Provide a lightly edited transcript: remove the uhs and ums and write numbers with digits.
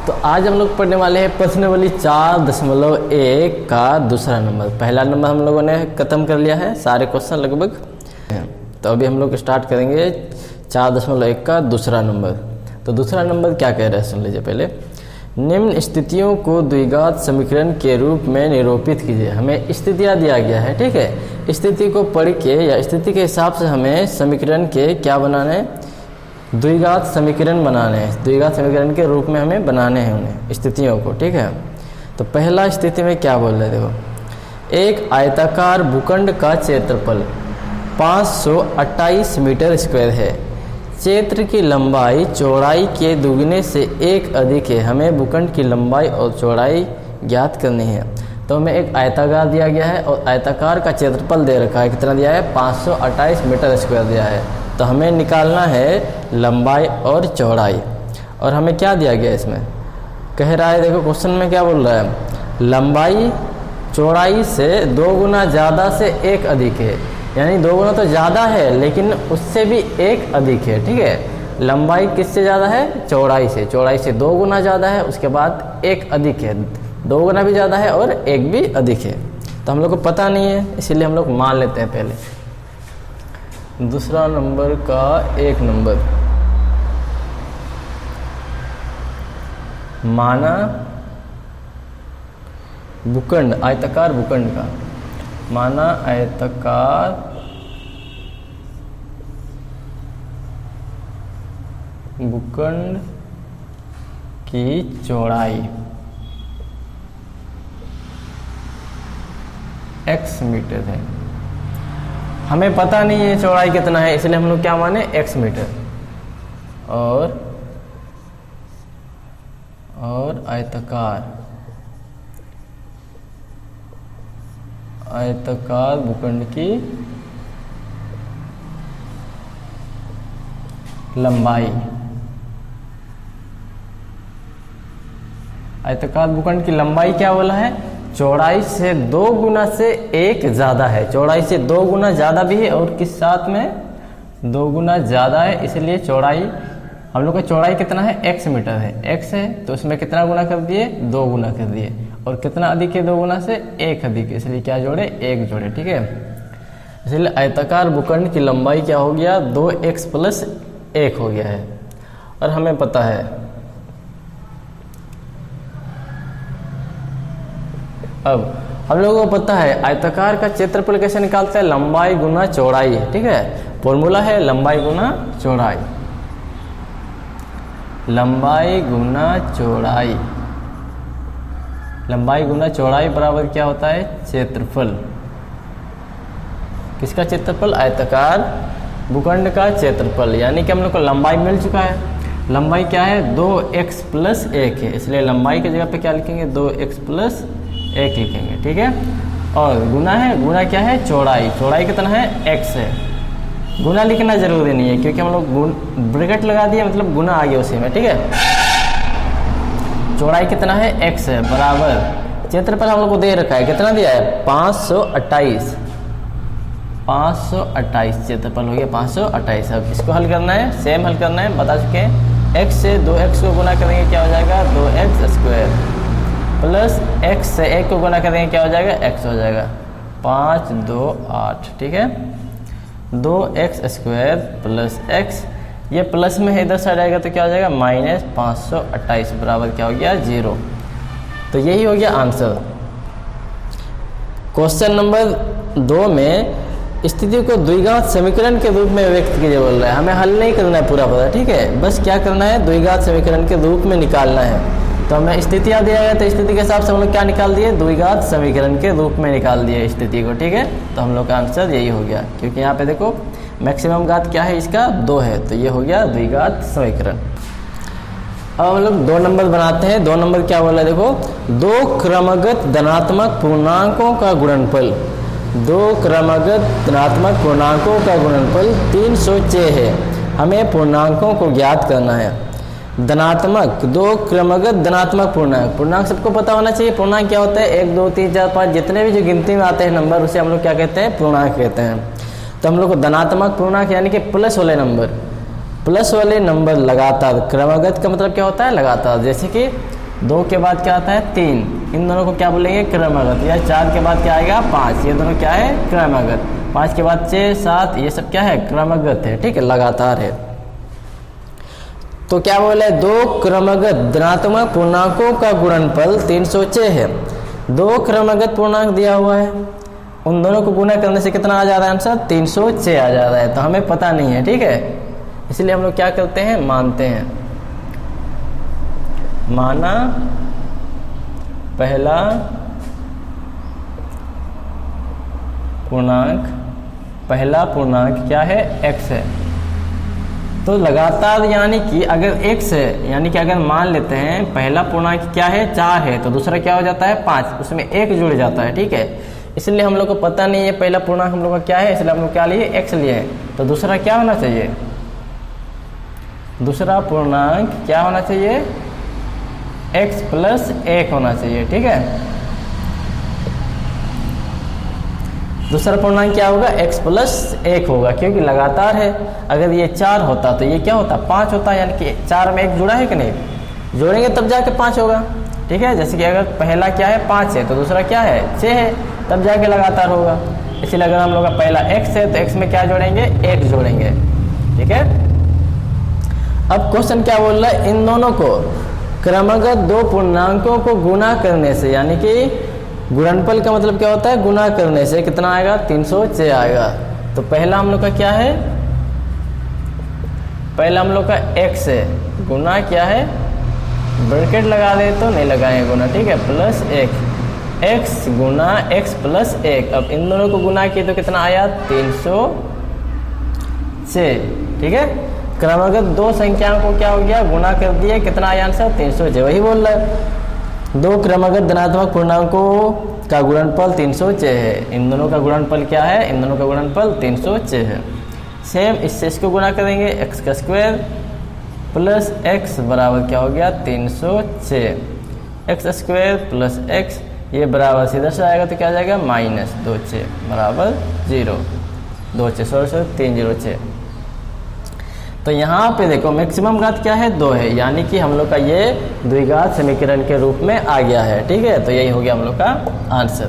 तो आज हम लोग पढ़ने वाले हैं प्रश्नावली 4.1 का दूसरा नंबर। पहला नंबर हम लोगों ने खत्म कर लिया है, सारे क्वेश्चन लगभग। तो अभी हम लोग स्टार्ट करेंगे 4.1 का दूसरा नंबर। तो दूसरा नंबर क्या कह रहा है सुन लीजिए पहले। निम्न स्थितियों को द्विघात समीकरण के रूप में निरूपित कीजिए। हमें स्थितियाँ दिया गया है, ठीक है। स्थिति को पढ़ के या स्थिति के हिसाब से हमें समीकरण के क्या बनाने, द्विघात समीकरण बनाने हैं। द्विघात समीकरण के रूप में हमें बनाने हैं उन्हें स्थितियों को, ठीक है। तो पहला स्थिति में क्या बोल रहे देखो, एक आयताकार भूखंड का क्षेत्रफल 528 मीटर स्क्वायर है। क्षेत्र की लंबाई चौड़ाई के दुगने से एक अधिक है। हमें भूखंड की लंबाई और चौड़ाई ज्ञात करनी है। तो हमें एक आयताकार दिया गया है और आयताकार का क्षेत्रफल दे रखा है, कितना दिया है, 528 मीटर स्क्वायर दिया है। तो हमें निकालना है लंबाई और चौड़ाई। और हमें क्या दिया गया इसमें, कह रहा है देखो क्वेश्चन में क्या बोल रहा है, लंबाई चौड़ाई से 2 गुना ज़्यादा से 1 अधिक है। यानी 2 गुना तो ज़्यादा है लेकिन उससे भी 1 अधिक है, ठीक है। लंबाई किससे ज़्यादा है, चौड़ाई से। चौड़ाई से 2 गुना ज़्यादा है, उसके बाद 1 अधिक है। 2 गुना भी ज़्यादा है और 1 भी अधिक है। तो हम लोग को पता नहीं है, इसीलिए हम लोग मान लेते हैं पहले। दूसरा नंबर का 1 नंबर माना भूखंड, आयताकार भूखंड का, माना आयताकार भूखंड की चौड़ाई x मीटर है। हमें पता नहीं है चौड़ाई कितना है, इसलिए हम लोग क्या माने, x मीटर। और आयताकार भूखंड की लंबाई, आयताकार भूखंड की लंबाई क्या बोला है, चौड़ाई से 2 गुना से 1 ज़्यादा है। चौड़ाई से 2 गुना ज़्यादा भी है और किस साथ में 2 गुना ज़्यादा है, इसलिए चौड़ाई, हम लोग का चौड़ाई कितना है, x मीटर है। x है तो उसमें कितना गुना कर दिए, 2 गुना कर दिए। और कितना अधिक है 2 गुना से, 1 अधिक है, इसलिए क्या जोड़े, 1 जोड़े, ठीक है। इसलिए आयताकार भूखंड की लंबाई क्या हो गया, 2x + 1 हो गया है। और हमें पता है अब हम लोगों को पता है आयताकार का क्षेत्रफल कैसे निकालते हैं, लंबाई गुना चौड़ाई है, ठीक है। फॉर्मूला है लंबाई गुना चौड़ाई, लंबाई गुना चौड़ाई, लंबाई गुना चौड़ाई बराबर क्या होता है, क्षेत्रफल। किसका क्षेत्रफल, आयताकार भूखंड का क्षेत्रफल। यानी कि हम लोग को लंबाई मिल चुका है। लंबाई क्या है, 2x + 1 है, इसलिए लंबाई की जगह पे क्या लिखेंगे, 2x + 1 लिखेंगे, ठीक है। और गुना है, गुना क्या है, चौड़ाई। चौड़ाई कितना है, x है। गुना लिखना जरूरी नहीं है क्योंकि हम लोग ब्रैकेट लगा दिए, मतलब गुना आ गया उसी में, ठीक है। चौड़ाई कितना है, x है, बराबर क्षेत्रफल हम लोग को दे रखा है, कितना दिया है, 528 क्षेत्रफल हो गया 528। अब इसको हल करना है, सेम हल करना है, बता चुके हैं। x से 2x को गुना करेंगे क्या हो जाएगा, 2x² प्लस x से 1 को गुना करेंगे क्या हो जाएगा, x हो जाएगा, 5 2 8, ठीक है। 2x² + x, ये प्लस में है, इधर साइड आएगा तो क्या हो जाएगा, -528 बराबर क्या हो गया, 0। तो यही हो गया आंसर। क्वेश्चन नंबर 2 में स्थिति को द्विघात समीकरण के रूप में व्यक्त कीजिए बोल रहा है। हमें हल नहीं करना है पूरा पूरा, ठीक है, बस क्या करना है, द्विघात समीकरण के रूप में निकालना है। तो हमें स्थितियाँ दिया गया, तो स्थिति के हिसाब से हम लोग क्या निकाल दिए, द्विघात समीकरण के रूप में निकाल दिए स्थिति को, ठीक है। तो हम लोग का आंसर यही हो गया, क्योंकि यहाँ पे देखो मैक्सिमम घात क्या है, इसका 2 है, तो ये हो गया द्विघात समीकरण। अब हम लोग 2 नंबर बनाते हैं। 2 नंबर क्या बोला है देखो, 2 क्रमगत धनात्मक पूर्णांकों का गुणनफल, 2 क्रमगत धनात्मक पूर्णांकों का गुणनफल 306 है। हमें पूर्णांकों को ज्ञात करना है। धनात्मक, 2 क्रमगत धनात्मक पूर्णांक, पूर्णांक सबको पता होना चाहिए। पूर्णांक क्या होता है, 1 2 3 4 5 जितने भी जो गिनती में आते हैं नंबर, उसे हम लोग क्या कहते हैं, पूर्णांक कहते हैं। तो हम लोग को धनात्मक पूर्णांक यानी कि प्लस वाले नंबर, प्लस वाले नंबर लगातार, क्रमागत का मतलब क्या होता है लगातार, जैसे कि 2 के बाद क्या आता है 3, इन दोनों को क्या बोलेंगे क्रमागत, या 4 के बाद क्या आएगा 5, ये दोनों क्या है क्रमागत, 5 के बाद 6 7 ये सब क्या है क्रमागत है, ठीक है लगातार है। तो क्या बोले 2 क्रमागत धनात्मक पूर्णांकों का गुणनफल 306 है। 2 क्रमागत पूर्णांक दिया हुआ है, उन दोनों को गुणा करने से कितना आ जा रहा है आंसर 306 आ जा रहा है, तो हमें पता नहीं है, ठीक है, इसलिए हम लोग क्या करते हैं मानते हैं। माना पहला पूर्णांक, पहला पूर्णांक क्या है x है, तो लगातार यानी कि अगर x है, यानी कि अगर मान लेते हैं पहला पूर्णांक क्या है 4 है, तो दूसरा क्या हो जाता है 5, उसमें 1 जुड़ जाता है, ठीक है, इसलिए हम लोग को पता नहीं है पहला पूर्णांक हम लोग का क्या है, इसलिए हम लोग क्या लिए x लिए, तो दूसरा क्या होना चाहिए, दूसरा पूर्णांक क्या होना चाहिए x प्लस 1 होना चाहिए, ठीक है, दूसरा पूर्णांक क्या होगा x प्लस 1 होगा, क्योंकि लगातार है। अगर ये 4 होता तो ये क्या होता 5 होता, यानी कि 4 में 1 जुड़ा है कि नहीं, जोड़ेंगे तब जाके 5 होगा, ठीक है, जैसे कि अगर पहला क्या है 5 है तो दूसरा क्या है 6 है, तब जाके लगातार होगा। इसलिए अगर हम लोग का पहला x है तो x में क्या जोड़ेंगे 1 जोड़ेंगे, ठीक है। अब क्वेश्चन क्या बोल रहा है, इन दोनों को क्रमागत 2 पूर्णांकों को गुणा करने से, यानी कि गुणनफल का मतलब क्या होता है गुणा करने से कितना आएगा 306 आएगा। तो पहला हम लोग का क्या है, पहला हम लोग का x है, गुना क्या है ब्रैकेट लगा दे तो नहीं लगाएंगे गुना, ठीक है, प्लस 1 x गुना x प्लस 1। अब इन दोनों को गुना किए तो कितना आया 306, ठीक है। क्रमागत 2 संख्याओं को क्या हो गया गुना कर दिए, कितना आया आंसर 306, वही बोल रहा है 2 क्रमागत धनात्मक पूर्णांकों का गुणनफल 306 है। इन दोनों का गुणनफल क्या है, इन दोनों का गुणनफल 306 है। सेम इससे इसको गुणा करेंगे x का स्क्वायर प्लस x बराबर क्या हो गया 306, x स्क्वायर प्लस x ये बराबर सीधा से आएगा तो क्या आ जाएगा -26 बराबर 0, 306। तो यहाँ पे देखो मैक्सिमम घात क्या है 2 है, यानी कि हम लोग का ये द्विघात समीकरण के रूप में आ गया है, ठीक है। तो यही हो गया हम लोग का आंसर।